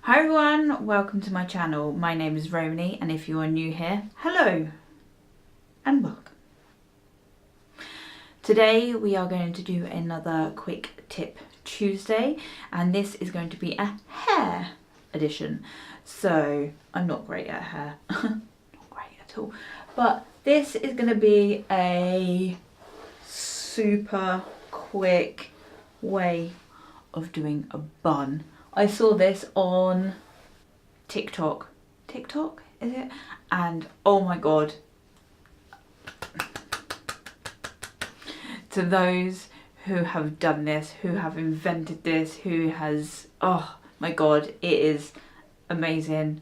Hi everyone, welcome to my channel. My name is Romany, and if you are new here, hello and welcome. Today we are going to do another quick tip Tuesday, and this is going to be a hair edition. So I'm not great at hair, not great at all, but this is going to be a super quick way of doing a bun. I saw this on TikTok. TikTok, is it? And oh my god. To those who have done this, who have invented this, who has, oh my god, it is amazing.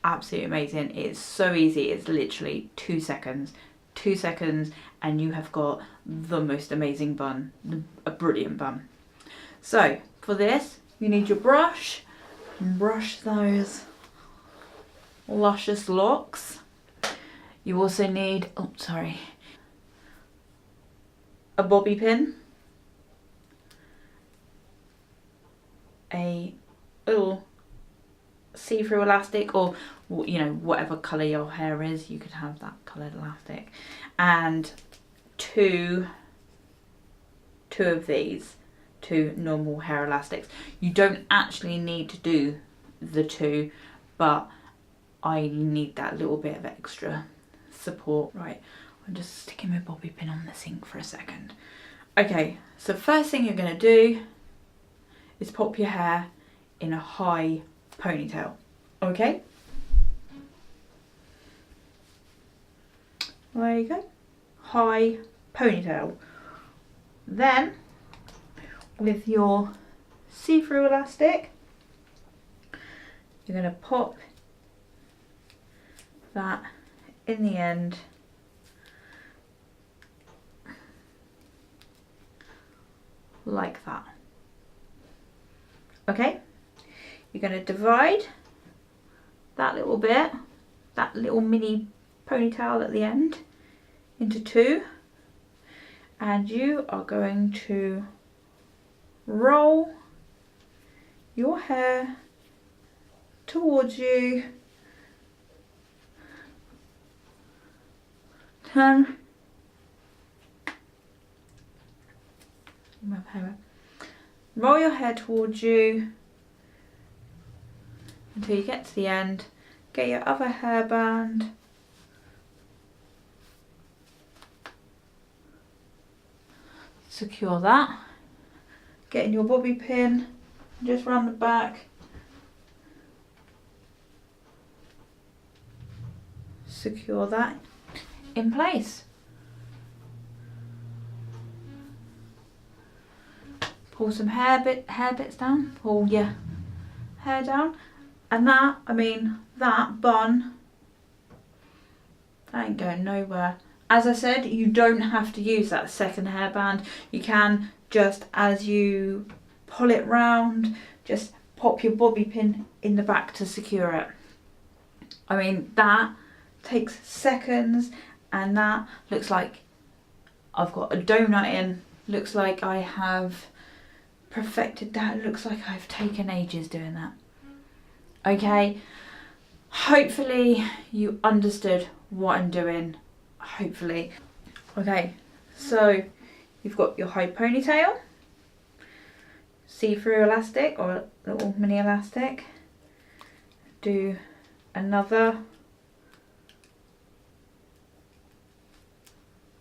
Absolutely amazing. It's so easy. It's literally 2 seconds. 2 seconds and you have got the most amazing bun. A brilliant bun. So for this, you need your brush. Brush those luscious locks. You also need, a bobby pin, a little see-through elastic, or you know, whatever colour your hair is, you could have that coloured elastic, and two of these, 2 normal hair elastics. You don't actually need to do the 2, but I need that little bit of extra support. Right, I'm just sticking my bobby pin on the sink for a second. Okay, so first thing you're going to do is pop your hair in a high ponytail. Okay? There you go. High ponytail. Then, with your see-through elastic, you're going to pop that in the end like that. Okay, you're going to divide that little bit, that little mini ponytail at the end, into 2, and you are going to roll your hair towards you, roll your hair towards you until you get to the end. Get your other hairband, secure that, get in your bobby pin, just round the back, secure that in place. Pull some hair bits down, pull your hair down, and that, that bun, that ain't going nowhere. As I said, you don't have to use that second hairband. You can just, as you pull it round, just pop your bobby pin in the back to secure it. That takes seconds, and that looks like I've got a donut in. Looks like I have perfected that. Looks like I've taken ages doing that. Okay, hopefully you understood what I'm doing. Hopefully. Okay, so you've got your high ponytail, see-through elastic or little mini elastic. Do another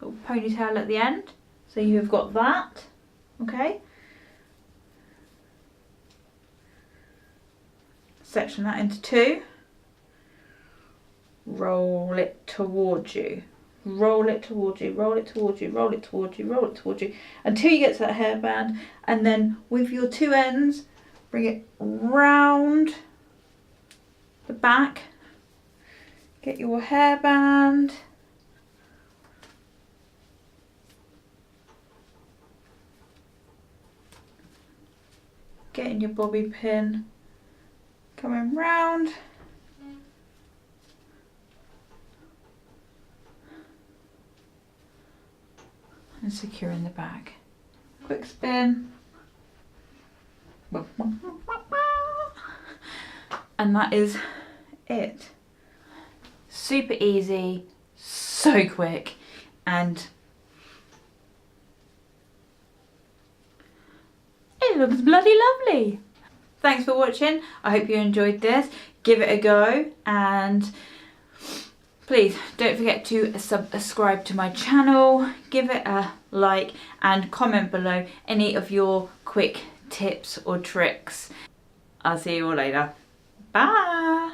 little ponytail at the end. So you've got that. Okay. Section that into 2. Roll it towards you. Roll it towards you, roll it towards you, roll it towards you, roll it towards you, until you get to that hairband, and then with your 2 ends, bring it round the back, get your hairband, get in your bobby pin, coming round, and secure in the back. Quick spin. And that is it. Super easy, so quick, and it looks bloody lovely. Thanks for watching. I hope you enjoyed this. Give it a go, and please don't forget to subscribe to my channel, give it a like, and comment below any of your quick tips or tricks. I'll see you all later. Bye.